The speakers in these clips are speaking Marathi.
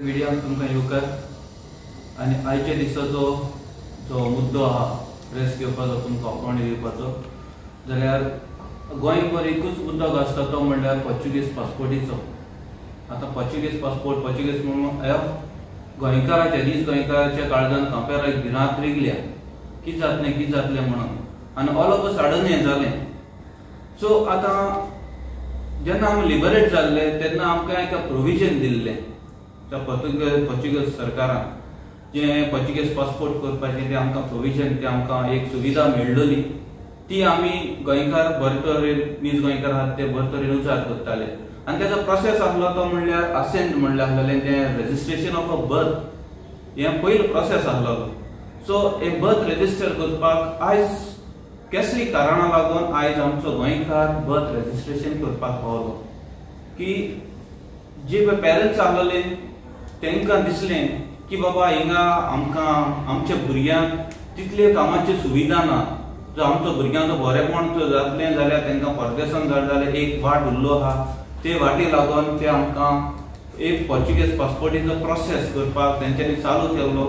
विडियोन तुमकां येवकार आनी आयच्या दिसाचो जो मुद्दो आहा प्रेस घेवपाचो तुमकां अपॉइंट दिवपाचो जाल्यार गोंयभर एकूच मुद्दो आसता तो म्हणल्यार पोर्चुगीज पासपोर्टीचो। आतां पोर्चुगीज पासपोर्ट पोर्चुगीज म्हणून ह्या गोंयकाराच्या दीस गोंयकाराच्या काळजान कांप्यार एक भिरांत रिगल्या कितें जातलें म्हणून आनी ऑल ऑफ अ सडन हें जालें। सो आतां जेन्ना आमी लिबरेट जाल्ले तेन्ना आमकां एक प्रोविजन दिल्लें पोर्चुगीज सरकारान जे पोर्चुगीज पासपोर्ट करपाचें तें आमकां प्रोविजन तें आमकां एक सुविधा मेळ्ळली ती आमी गोंयकार बरे नीज गोंयकार आहात ते बरे तरेन उजार करताले आनी तेजो प्रोसेस आसलो तो म्हणल्यार असेंट म्हणल्यार आसलें तें रजिस्ट्रेशन ऑफ अ बर्थ हें पयलो प्रोसेस आसलो। सो हें बर्थ रजिस्टर करपाक आयज कसली कारणां लागून आयज आमचो गोंयकार बर्थ रजिस्ट्रेशन करपाक पावलो की जे पेरंट्स आसलेले तांकां दिसलें की बाबा हिंगा आमकां आमच्या भुरग्यांक तितले कामाची सुविधा ना। जर आमचो भुरग्यांचो बरेपण जातलें जाल्यार तांकां परदेसान धाड जाल्यार एक वाट उरलो आहा ते वाटी लागून ते आमकां एक पोर्चुगीज पासपोर्टीचो प्रोसेस करपाक तेंच्यांनी चालू केलो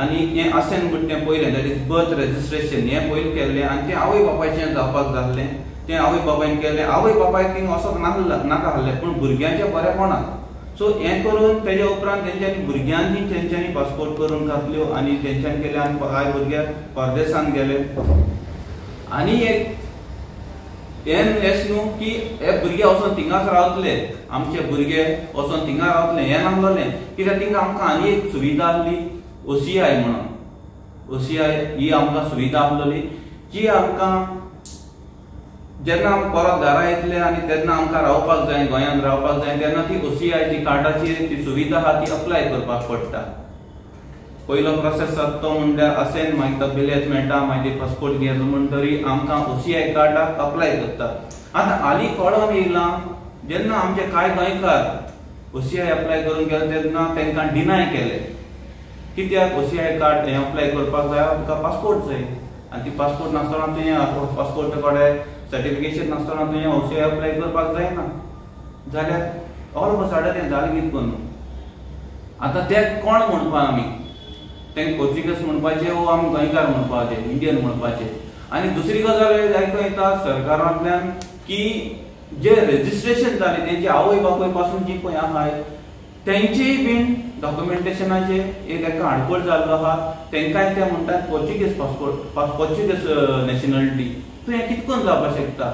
आनी हें आसेन म्हणटा तें पयलें दॅट इज बर्थ रजिस्ट्रेशन हें पयलीं केल्लें आनी तें आवय बापायचें जावपाक जाल्लें तें आवय बापायन केलें। आवय बापायक थिंग वचोंक नाका आसलें पूण भुरग्यांच्या बरेपणाक सो हें करून तेज्या उपरांत तेंच्यांनी भुरग्यांनी तेंच्यांनी पासपोर्ट करून घातल्यो आनी तेंच्यांनी केलें आनी कांय भुरगे परदेसान गेले आनी एक हें एस न्हू की हे भुरगे वचोन थिंगाच रावतले आमचे भुरगे वचोन थिंगा रावतले हें नासलोलें कित्याक थिंगा आमकां आनी एक सुविधा आसली OCI म्हणून OCI ही आमकां सुविधा आसलोली जी आमकां जेन्ना आमी परत घरा येतले आनी तेन्ना आमकां रावपाक जाय गोंयांत रावपाक जाय तेन्ना ती OCI ची कार्डाची ती सुविधा आहा ती अप्लाय करपाक पडटा। पयलो प्रोसेस आसा तो म्हणल्यार असेन मागीर तब्येत मेळटा मागीर पासपोर्ट घेतलो म्हणटरी आमकां OCI कार्डाक अप्लाय करतात। आतां हालीं कळोन येयलां जेन्ना आमचे कांय गोंयकार OCI अप्लाय करून गेले तेन्ना तांकां डिनाय केलें कित्याक OCI कार्ड हें अप्लाय करपाक जाय तुका पासपोर्ट जाय आनी ती पासपोर्ट नासतना तुवें पासपोर्ट कडेन सर्टिफिकेशन नासतना तुवें OCI अप्लाय करपाक जायना जाल्यार ऑल ऑफ अ सडन हें जालें कितें करून आतां तें कोण म्हणपा आमी तें पोर्चुगीज म्हणपाचें वो आमी गोंयकार म्हणपाचें इंडियन म्हणपाचें। आनी दुसरी गजाल आयकूं येता सरकारांतल्यान की जे रजिस्ट्रेशन जालें तेंचे आवय बापूय पासून जी पळय आहाय तेंचेय बीन डॉक्युमेंटेशनाचे एक एका आडखळ जाल्लो आहा तांकांय ते म्हणटात Portuguese passport Portuguese nationality so हें कितें करून जावपाक शकता।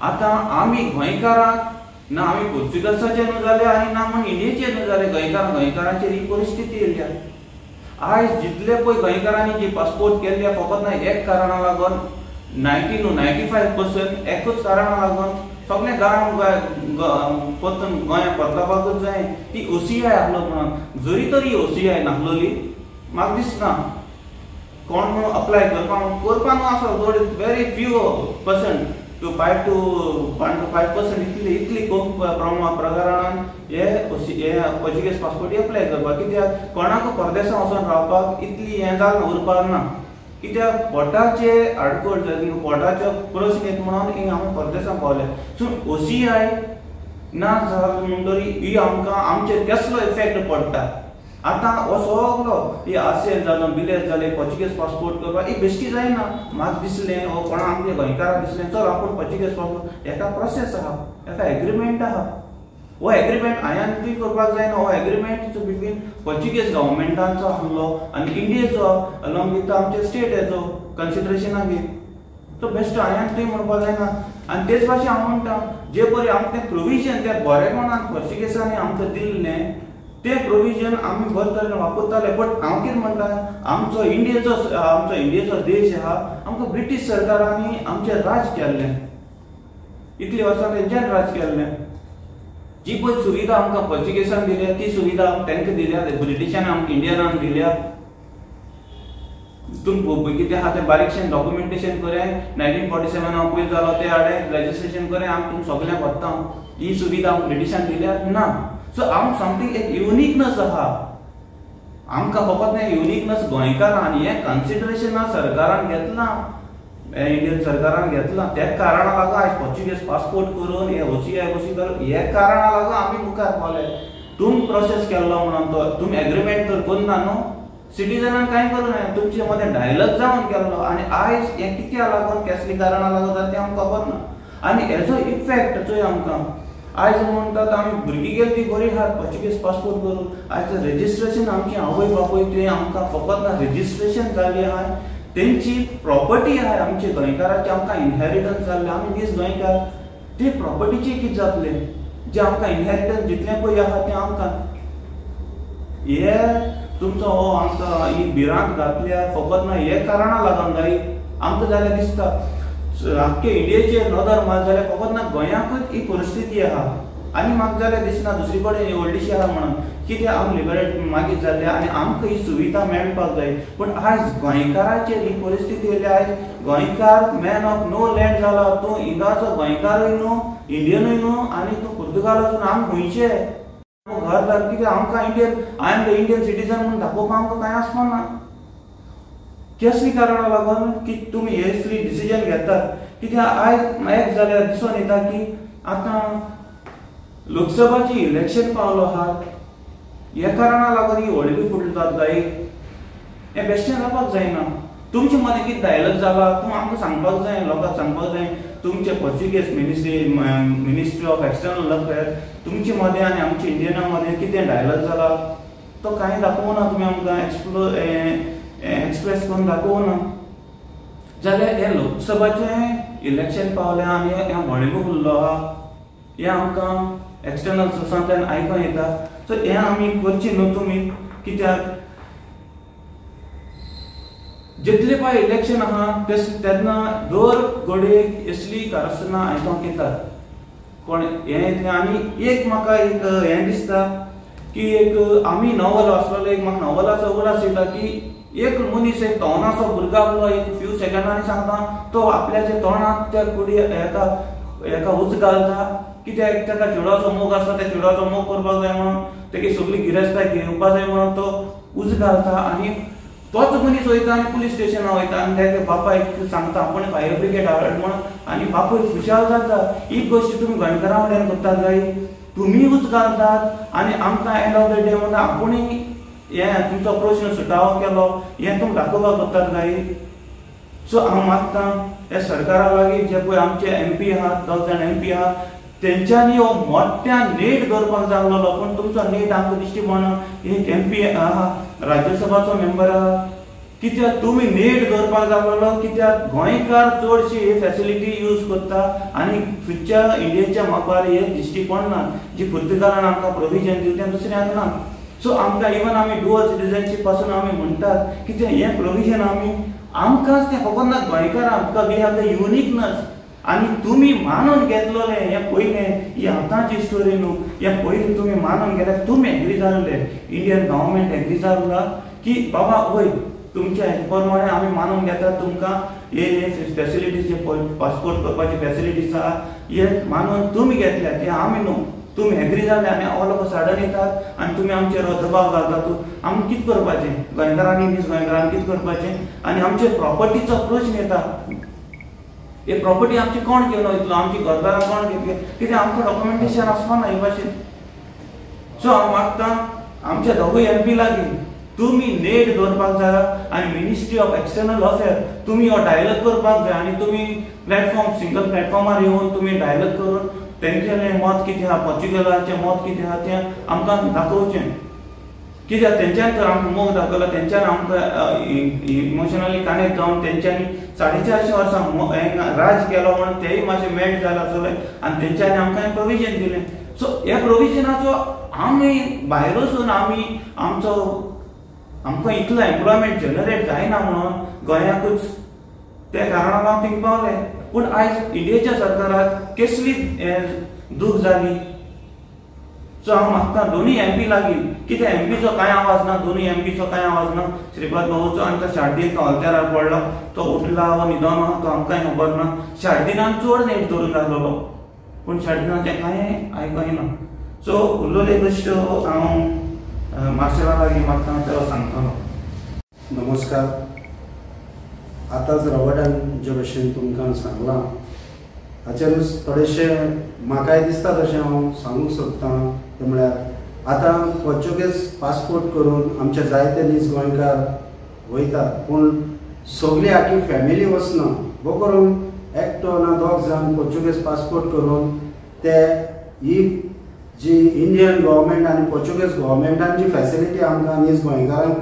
आतां आमी गोंयकाराक ना आमी पोर्चुगीजाचे न्हू जाले आनी ना म्हण इंडियेचे न्हू जाले गोंयकारांचेर ही परिस्थिती येयल्या। आयज जितले पळय गोंयकारांनी जी पासपोर्ट केल्ले फकत ना एक कारणां लागून 95% एकूच कारणां लागून सगळे परतून गोंया परतपाकूच जाय ती OCI आसलो म्हणून जरी तरी OCI नासलोली म्हाका दिसना कोण म्हणून अप्लाय करपा न्हू आसा वेरी फ्यू % टू 5 to 5% इतली खूब प्रकारान हे पोर्चुगीज पासपोर्ट अप्लाय करपाक कित्याक कोणाक परदेसांत वचोन रावपाक इतली हें जालें उरपाक ना कित्याक पोटाचे आडखळ पोटाचे प्रश्न येत म्हणून आमी परदेसांत पावले। सो OCI ना जालें म्हणटरी ही आमकां आमचेर कसलो इफेक्ट पडटा। आतां हो सगलो ही आसेल जालो बिलेज जालें पोर्चुगीज पासपोर्ट करपाक ही बेश्टी जायना म्हाका दिसलें हो कोणा आमच्या गोंयकाराक दिसलें चल आपूण पोर्चुगीज पासपोर्ट एका प्रोसेस आहा एका एग्रीमेंट आहा हो एग्रीमेंट हांवें तुवें करपाक जायना हो एग्रीमेंट बिटवीन पोर्चुगीज गव्हर्मेंटाचो आसलो आनी इंडियेचो अलॉंग विथ आमचे स्टेट हेचो कन्सिडरेशनाक घेत तो बेस्ट हांवें तुवें म्हणपाक जायना। आनी तेच भाशेन हांव म्हणटा जे पळय आमकां तें प्रोविजन त्या बरेपणान पोर्चुगीजांनी आमकां दिल्लें तें प्रोविजन आमी बरे तरेन वापरताले बट हांव कितें म्हणटा आमचो इंडियेचो देश आहा आमकां ब्रिटीश सरकारांनी आमचेर राज केल्लें इतली वर्सां तेंच्यान राज केल्लें जी पळय सुविधा आमकां पोर्चुगीजान दिल्या ती सुविधा तांकां दिल्या ब्रिटिशान आमकां इंडियनान दिल्या तुम कितें आहा तें बारीकशें डॉक्युमेंटेशन करें 1947 हांव पयलीं जालो ते हाडें रजिस्ट्रेशन करें आमी तुमकां सगळ्यांक व्हरता ही सुविधा आमकां ब्रिटिशान दिल्या ना। सो हांव समथींग एक युनिकनेस आहा आमकां फकत हें युनिकनेस गोंयकारां आनी हें कन्सिडरेशन सरकारान घेतलां इंडियन सरकारान घेतलां त्या कारणाक लागून आयज पोर्चुगीज पासपोर्ट करून हे OCI करून हे कारणाक लागून आमी मुखार पावले तुम प्रोसेस केल्लो म्हणून तो तुमी एग्रीमेंट तर करना न्हू, सिटीजनान कांय करूं ना, तुमचे मदें डायलॉग जावन केल्लो आनी आयज हें कित्या लागून कसली कारणां लागून जाता तें आमकां खबर ना. आनी हेजो इफेक्ट चोय आमकां आयज म्हणटात आमी भुरगीं गेली ती बरी आहात पोर्चुगीज पासपोर्ट करून, आयज रजिस्ट्रेशन आमची आवय बापूय ते आमकां फकत ना रजिस्ट्रेशन जाल्ली आहाय, तेंची प्रॉपर्टी आहाय आमची गोंयकाराची आमकां इनहेरिटन्स जाल्ले, आमी वीस गोंयकार ते प्रॉपर्टीचे कितें जातलें, जे आमकां इनहेरिटन्स जितलें पळय आहा तें आमकां हे तुमचो हो आमकां ही भिरांत घातल्या फकत ना हे कारणां लागून जाय आमकां जाल्यार दिसता. आख्खे इंडियेचेर नदर मार जाल्यार फकत ना गोंयाकूच ही परिस्थिती आहा आनी म्हाका जाल्यार दिसना दुसरे कडेन व्हडलीशी आहा म्हणून, कित्याक आमी लिबरेट मागीर जाल्ले आनी आमकां ही सुविधा मेळपाक जाय. पूण आयज गोंयकाराचेर ही परिस्थिती येयली, आयज गोंयकार मॅन ऑफ नो लँड जाला. तूं इंगाचो गोंयकारूय न्हू, इंडियनूय न्हू आनी तूं पुर्तुगालाचो आमी गोंयचे घरदार, कित्याक आमकां Indian I am the Indian citizen म्हणून दाखोवपाक आमकां कांय आसपाना. कसली कारणां लागून की तुमी हेसली डिसिजन घेतात, कित्याक आयज एक जाल्यार दिसून येता की आतां लोकसभाची इलेक्शन पावलो आहा, ह्या कारणां लागून ही व्हडली फुटतात गाय, हें बेश्टें जावपाक जायना. तुमचे मदें कितें डायलॉग जाला तूं आमकां सांगपाक जाय, लोकांक सांगपाक जाय. तुमचे Portuguese ministry of external affair तुमचे मदें आनी आमच्या इंडियना मदें कितें डायलॉग जाला तो कांय दाखोवना, तुमी आमकां एक्सप्रेस करून दाखोवना. जाल्यार हे लोकसभाचें इलेक्शन पावलें आनी हें व्हडलें उरलो आहा, हें आमकां एक्सटर्नल सोर्सांतल्यान आयकूं येता. सो हें आमी करची न्हू तुमी, कित्याक जितले पळय इलेक्शन आहा तेन्ना दर घडये असली कारस्थानां आयकूंक येतात. कोण हें येतलें आनी एक म्हाका एक हें दिसता की एक आमी नॉवल वाचलेलो, एक म्हाका नॉवलाचो उगडास येता की एक मनीस एक तोंडाचो भुरगो आपलो एक फ्यू सेकंडांनी सांगता तो आपल्याच्या तोंडाक त्या कुडी एका उच घालता, कित्याक ताका चेडवाचो मोग आसता, त्या चेडवाचो मोग करपाक जाय म्हणून तेगे सगळी गिरेस्ताय घेवपाक जाय म्हणून तो उच घालता आनी तोच मनीस वयता आनी पुलीस स्टेशनार वयता आनी तेगे बापायक सांगता आपण फायर ब्रिगेड हाड म्हणून आनी बापूय खुशाल जाता. ही गोश्ट तुमी गोंयकारां वांगडा करतात गाय, तुमी उच घालतात आनी आमकां एंड ऑफ द डे म्हणटा आपुणूय हें तुमचो प्रश्न सुटावो केलो हें तुमी दाखोवपाक करतात गाय. सो हांव मागतां ह्या सरकारा लागीं जे पळय आमचे MP आहात, 10 जाण MP आहात, तेंच्यांनी हो मोठ्यान नेट दवरपाक जाय आसलो. पूण तुमचो नेट आमकां दिश्टी पडना. एक MP आहा, राज्यसभाचो मेंबर आहा, कित्याक तुमी नेट दवरपाक जाय आसलो, कित्याक गोंयकार चडशी हे फॅसिलिटी यूज करता आनी खंयच्या इंडियेच्या मापार हे दिश्टी पडना. जी पुर्तुगालान आमकां प्रोविजन दिलें तें दुसऱ्यांक ना. सो आमकां इवन आमी डुअल सिटीजनशीप पासून आमी म्हणटात कित्याक हें प्रोविजन आमकांच तें फकत ना गोंयकार आमकां वी हॅव द युनिकनेस आनी तुमी मानून घेतलोले हें पयलें, ही आतांची स्टोरी न्हू, हें पयलीं तुमी मानून गेल्यार तुमी एग्री जाल्ले, इंडियन गव्हर्मेंट एग्री जाल्ला की बाबा वय तुमच्या हेचे प्रमाणे आमी मानून घेतात, तुमकां हे फॅसिलिटीज जे पासपोर्ट करपाची फॅसिलिटीज आहा हे मानून तुमी घेतल्या, ते आमी न्हू. तुमी एग्री जाले आनी ऑल ऑफ अ सडन येतात आनी तुमी आमचेर दबाव घालतात. आमी कितें करपाचें, गोंयकारांनी वीस गोंयकारांनी कितें करपाचें आनी आमचे प्रॉपर्टीचो प्रश्न येता. हे प्रॉपर्टी आमची कोण घेवन वयतलो, आमची घरदारां कोण घेतली, कित्याक आमकां डॉक्युमेंटेशन आसपाना हे भाशेन. सो हांव मागतां आमच्या दोगूय MP लागीं तुमी नेट दवरपाक जाय आनी मिनिस्ट्री ऑफ एक्सटर्नल अफेअर तुमी हो डायलॉग करपाक जाय आनी तुमी प्लॅटफॉर्म सिंगल प्लॅटफॉर्मार येवन तुमी डायलॉग करून तेंचें मत कितें आहा, पोर्चुगलाचें मत कितें आहा तें आमकां दाखोवचें. कित्याक तेंच्यान तर आमकां मोग दाखयला, तेंच्यान आमकां इमोशनली कनेक्ट जावन तेंच्यांनी 450 वर्सां राज केलो म्हणून तेय मातशें मेल्ट जाला सगळें आनी तेंच्यांनी आमकां प्रोविजन दिलें. सो ह्या प्रोविजनाचो आमी भायर वचून आमी आमकां इतलो एम्प्लॉयमेंट जनरेट जायना म्हणून गोंयाकूच त्या कारणान हांव थिंग पावलें. पूण आयज इंडियेच्या सरकाराक कसली दूख जाली. सो हांव मागतां दोनूय MP लागीं, कित्याक MPचो कांय आवाज ना, दोनूय MPचो कांय आवाज ना. श्रीपाद बाबूचो आनी तो शार्दीन तो हॉलत्यारार पडलो, तो उठला वा न्हिदोन आहा तो आमकांय खबर ना. शार्दिनान चड नेट धरून घातलेलो पूण शार्दिनाचें कांय आयकूंक ना. सो उरलेली गोश्ट हांव मार्शला लागीं मागतां तो सांगतलो. नमस्कार. आतांच रॉबर्टान जे भशेन तुमकां सांगलां हाचेरूच थोडेशें म्हाकाय दिसता तशें हांव सांगूंक सोदतां. ते म्हळ्यार आता पोर्चुगीज पासपोर्ट करून आमचे जायते नीज गोंयकार वयतात, पूण सगळी आखी फॅमिली वचना. बो करून एकटो ना दोग जाण पोर्चुगीज पासपोर्ट करून ते ही जी इंडियन गव्हर्मेंट आनी पोर्चुगीज गव्हर्मेंटान जी फॅसिलिटी आमकां नीज गोंयकारांक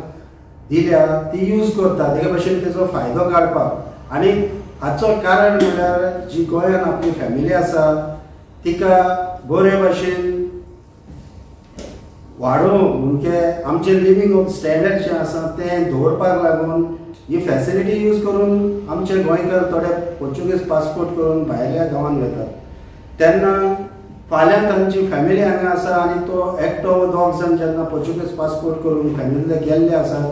दिल्या ती यूज करतात, ते भाशेन तेजो फायदो काडपाक. आनी हाचो कारण म्हळ्यार जी गोंयांत आपली फॅमिली आसा तिका बरे भाशेन वाडोवंक म्हणजे आमचें लिविंग स्टँडर्ड जें आसा तें दवरपाक लागून ही फॅसिलिटी यूज करून आमचे गोंयकार थोडे पोर्चुगीज पासपोर्ट करून भायल्या गांवांत वतात. तेन्ना फाल्यां तांची फॅमिली हांगा आसा आनी तो एकटो दोग जाण जेन्ना पोर्चुगीज पासपोर्ट करून फॅमिलींतले गेल्ले आसात,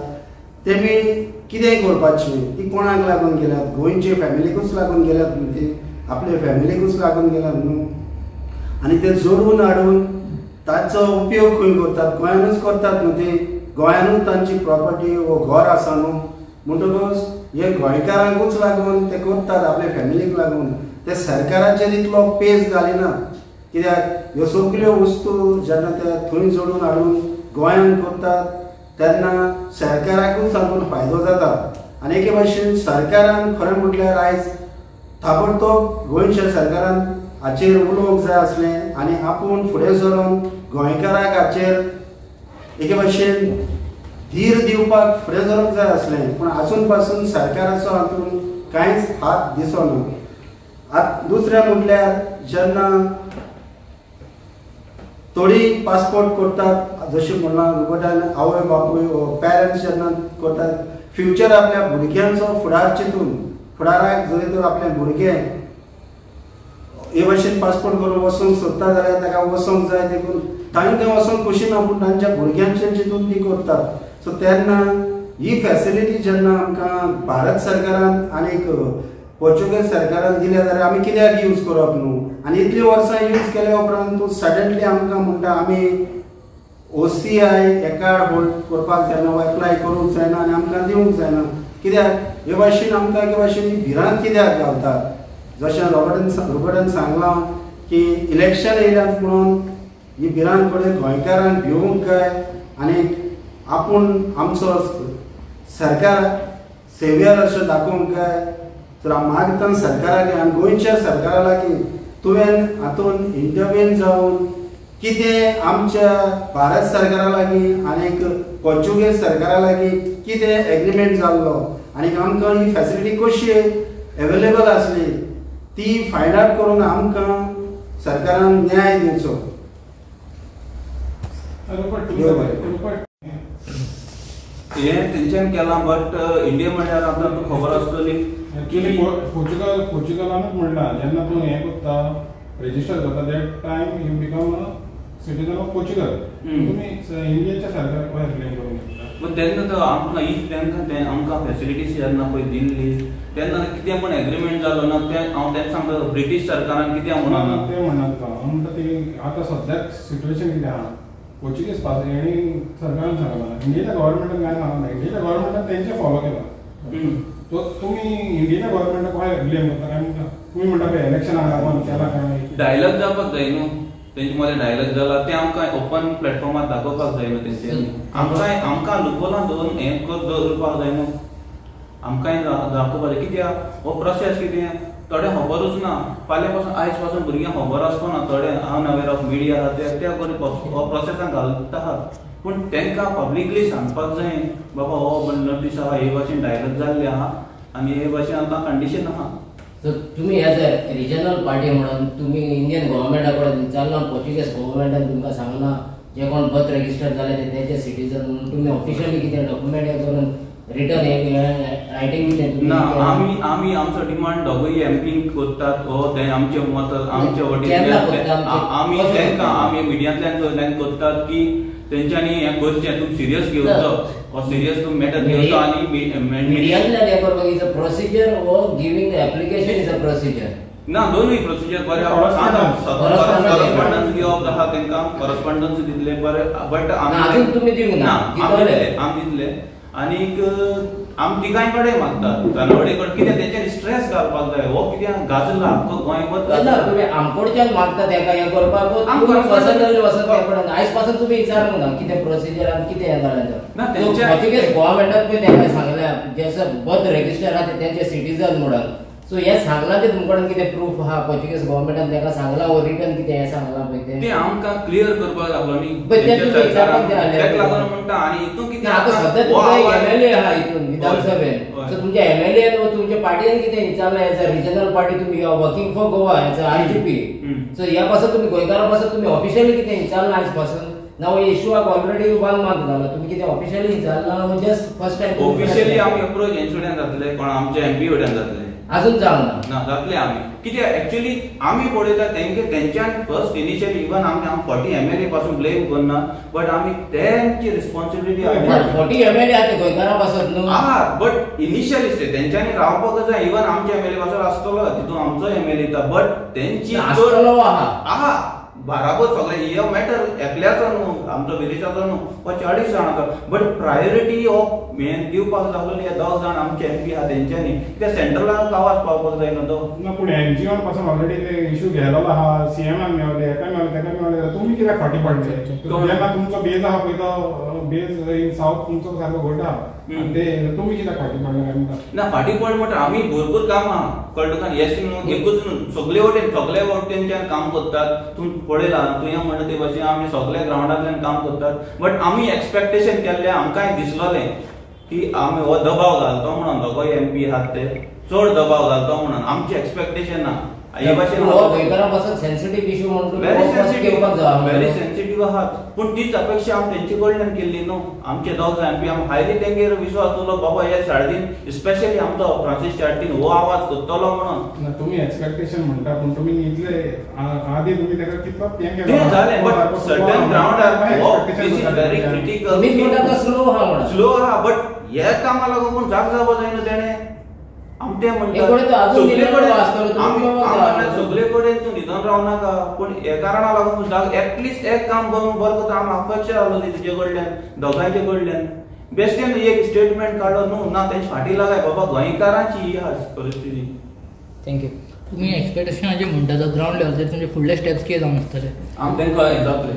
तेमी कितेंय करपाचें, ती कोणाक लागून गेल्यात, गोंयचे फॅमिलीकूच लागून गेल्यात न्हू, ती आपले फॅमिलीकूच लागून गेल्यात न्हू. आनी ते जोडून हाडून ताचो उपयोग खंय करतात, गोंयानूच करतात न्हू. ती गोंयानूच तांची प्रॉपर्टी वो घर आसा न्हू, म्हणटकूच हे गोंयकारांकूच लागून ते करतात, आपले फॅमिलीक लागून. ते सरकाराचेर इतलो पेस घालिना, कित्याक ह्यो सगळ्यो वस्तू जेन्ना ते थंय जोडून हाडून गोंयांत करतात तेन्ना सरकाराकूच तातूंत फायदो जाता. आनी एके भाशेन सरकारान खरें म्हटल्यार आयज ताबडतोब गोंयच्या सरकारान हाचेर उलोवंक जाय आसलें आनी आपूण फुडें सरून गोंयकाराक हाचेर एके भाशेन धीर दिवपाक फुडें सरूंक जाय आसलें. पूण आजून पासून सरकाराचो हातूंत कांयच हात दिसना. दुसरें म्हटल्यार जेन्ना थोडी पासपोर्ट करतात, जशें म्हणलां रोबोटान आवय बापूय पेरंट्स जेन्ना करतात, फ्युचर आपल्या भुरग्यांचो फुडार चिंतून फुडाराक जरी तर आपलें भुरगें हे भाशेन पासपोर्ट करून वचूंक सोदता जाल्यार ताका वचोंक जाय, देखून तांकां वचोंक खुशी ना, पूण तांच्या भुरग्यांचें चिंतून ती करतात. सो तेन्ना ही फॅसिलिटी जेन्ना आमकां भारत सरकारान आनीक पोर्चुगीज सरकारान दिल्या जाल्यार आमी कित्याक यूज करप न्हू. आनी इतली वर्सां यूज केल्या उपरांत सडनली आमकां म्हणटा आमी OCI हे कार्ड होल्ड करपाक जायना वा एप्लाय करूंक जायना आनी आमकां दिवंक जायना. कित्याक हे भाशेन आमकां हे भाशेन ही भिरांत कित्याक घालतात. जशें रोबर्टान सांगलां की इलेक्शन येयल्यात म्हणून ही भिरांत कडेन गोंयकारांक भिवूंक काय आनी आपूण आमचो सरकार सेव्हियर अशें दाखोवंक काय. तर मागता सरकाराक आनी गोंयच्या सरकारा लागीं तुवें हातूंत इंटरव्हीन जावन कितें आमच्या भारत सरकारा लागीं आनीक पोर्चुगीज सरकारा लागीं कितें एग्रीमेंट जाल्लो आनीक आमकां ही फॅसिलिटी कशी अवेलेबल आसली ती फायंड आउट करून आमकां सरकारान न्याय दिवचो. हे तेंच्यान केलां, बट इंडिया म्हळ्यार आतां तुका खबर आसतली की पोर्चुगलानूच म्हणलां जेन्ना तूं हें करता रेजिस्टर करता that time you become citizen of Portugal. तुमी इंडियाच्या सरकाराक क्लेम करूंक शकता. पण तेन्ना तो आमकां इफ तेंकां आमकां फॅसिलिटीज जेन्ना पळय दिल्ली तेन्ना कितें पण एग्रीमेंट जालो ना ते हांव तेंकां सांगता ब्रिटीश सरकारान कितें म्हणून ते म्हणनात तुका हांव म्हणटा ती आतां सद्याक सिट्युएशन कितें आहा पोर्चुगीज पास हेणी सरकारान सांगलां इंडियेच्या गव्हर्मेंटान काय सांगना. इंडियेच्या गव्हर्मेंटान तेंचे फॉलो केला. तो तुमी इंडियेच्या गव्हर्मेंटाक काय ब्लेम करता काय म्हणटा तुमी म्हणटा पळय इलेक्शनाक लागून केला काय डायलॉग जावपाक जाय न्हू. तेंचे मदें डायलॉग जाला ते आमकां ओपन प्लॅटफॉर्मार दाखोवपाक जाय न्हू. तेंच्यांनी आमकां लुकोलां दवरून हें दवरपाक जाय न्हू. आमकांय दाखोवपाक जाय. कित्याक हो प्रोसेस कितें थोडे खबरूच ना. फाल्यां पासून आयज पासून भुरग्यांक खबर आसतना थोडे अनअवेर ऑफ मिडिया आहा ते बरी हो प्रोसेसान घालता आहात. पूण तेंकां पब्लिकली सांगपाक जाय बाबा हो नोटीस आहा हे भाशेन डायलॉग जाल्ले आहा आनी हे भाशेन आतां कंडिशन आहा. सो तुम्ही एज अ रिजनल पार्टी म्हणून तुम्ही इंडियन गव्हर्मेंटा कडेन विचारना पोर्चुगीज गव्हर्मेंटान तुमकां सांगना जे कोण बर्थ रजिस्टर जाले तेचे सिटीजन म्हणून तुमी ऑफिशियली कितें डॉक्युमेंट हे करून रिटर्न रायटिंग कितें ना आमी आमचो डिमांड दोगूय एमपींक करतात. हो ते आमचे मत आमचे वटेन आमी तेंकां आमी मिडियांतल्यान करतात की तेंच्यांनी हें करचें तुमी सिरियस घेवचो हो सिरियस तुमी मॅटर घेवचो आनी मिडियांतल्यान हें करपाक इज अ प्रोसिजर वो giving application is a procedure ना दोनूय प्रोसिजर बरें करस्पॉन्डन्स घेवप आहा तेंकां करस्पॉन्डन्स दितले बरें बट अजून तुमी दिवंक ना आमी दितले आनीक आमी तिगाय कडेन मागतात तानावडे कडेन कितें तेंच्यानी स्ट्रेस घालपाक जाय हो कित्याक गाजला आख्खो गोंयभर ना तुम्ही आमकडच्यान मागता तेका हे करपाक तुम्ही पर्सनली वचत तेकडे आयज पासून तुम्ही विचारूंक ना कितें प्रोसिजर आनी कितें हें ना, जालें तेंच्या- पोर्चुगीज गव्हर्मेंटान पळय तेका सांगल्या जे बर्थ रजिस्टर आहा तेंचे सिटीजन म्हणून सो हे सांगला ते तुमकडे कितें प्रूफ आहा पोर्चुगीज गव्हर्मेंटान तेका सांगला वो रिटर्न कितें हें सांगला पळय ते आमकां क्लियर करपाक लागलो न्ही पण ते तुम्ही विचारपाक जाय आसलें. तेका लागून म्हणटा आनी हितून कितें आता सध्या हो तुमचा आवाज- एमएलए आहा हितून विधानसभेन हय. सो तुमच्या एमएलए तुमच्या पार्टीन कितें विचारलें एज अ रिजनल पार्टी तुम्ही working for Goa as a RGP so ह्या पासून तुम्ही गोंयकारा पासून तुम्ही ऑफिशियली कितें विचारला आयज पासून नाव इशू आहा ऑलरेडी 1 मंथ जाला तुम्ही कितें ऑफिशियली विचारला जस्ट फर्स्ट टाइम ऑफिशियली आमी अप्रोच हेंचुड्यान जातले कोण आमच्या एमपी वयल्यान जातले अजून जावंक ना ना जातले आमी कित्याक एक्चुअली आमी पळयता तेंच्यान फर्स्ट इनिशियली इवन आमी 40 एमएलए पासून ब्लेम करना बट आमी तेंची रिस्पॉन्सिबिलिटी 40 एमएलए आहा ते गोंयकारा पासून न्हू आहा बट इनिशियली तेंच्यांनी रावपाक जाय इवन आमच्या एमएलए पासून आसतलो तितून आमचो एमएलए येता बट तेंची आसतलो आहा आहा बराबर सगळे हे मॅटर एकल्याचो न्हू आमचो विदेशाचो न्हू हो 40 जाणांचो बट प्रायोरिटी ऑफ मेन दिवपाक जावलेली हे 10 जाण आमचे एमपी आहा तेंच्यांनी ते सेंट्रलाक आवाज पावपाक जाय न्हू तो ना पूण एनजीओ पासून ऑलरेडी ते इशू घ्यायलो आहा सीएमान मेवले एका मेवले तेका मेवले तुम्ही कित्याक फाटी पडले जेन्ना तुमचो बेज आहा पळय तो बेज इन साऊथ तुमचो सारको घोट आहा आनी ते तुम्ही कित्याक फाटी पडले काय म्हणटा ना फाटी पड म्हणटा आमी भरपूर काम आहा कळ्ळें तुका येस न्हू एकूच न्हू सगळे वटेनच्यान काम करतात तूं पळयला तुवें म्हणटा ते भाशेन आमी सगळे ग्राउंडांतल्यान काम करतात बट आमी एक्सपेक्टेशन केल्लें आमकांय दिसलोलें की आमी हो दबाव घालतो म्हणून दोगोय एमपी आहात ते चड दबाव घालतो म्हणून आमची एक्सपेक्टेशन ना हे भाशेन गोंयकारा पासून सेन्सिटीव इशू म्हणून व्हेरी सेन्सिटीव आहात पूण तीच अपेक्षा आमी तेंचे कडल्यान केल्ली न्हू आमचे 10 एमपी आमी हायली तेंगेर विश्वास दवरलो बाबा हे साडीन स्पेशली आमचो फ्रांसीस चार्टीन हो आवाज करतलो म्हणून तुम्ही एक्सपेक्टेशन म्हणटा पूण तुम्ही इतले आधी तुम्ही तेका कितलो हें ते जालें बट सर्टन ग्राउंडार हो दिस इज व्हेरी क्रिटिकल तुम्ही म्हणटा तो स्लो आहा म्हणून स्लो आहा बट हे कामा लागून कोण जाग जावो जायना तेणे आमते एकोडे तो अजून निदान वाचतलो, तुम्ही बाबा सगळे कडेन तूं न्हिदोन रावं नाका पूण हे कारणां लागून जाग एटलिस्ट एक काम करून बरें करता आमी अपेक्षा आसलोली तुजे कडल्यान दोगांयचे कडल्यान बेश्टेन एक स्टेटमेंट काडलो न्हू ना तेंची फाटी लागाय बाबा गोंयकारांची ही आसा परिस्थिती थँक्यू तुम्ही एक्सपेक्टेशन जे म्हणटा तो ग्राउंड लेवलचेर तुमचे फुडले स्टेप्स कितें जावन आसतले आमी तेंकां हें जातलें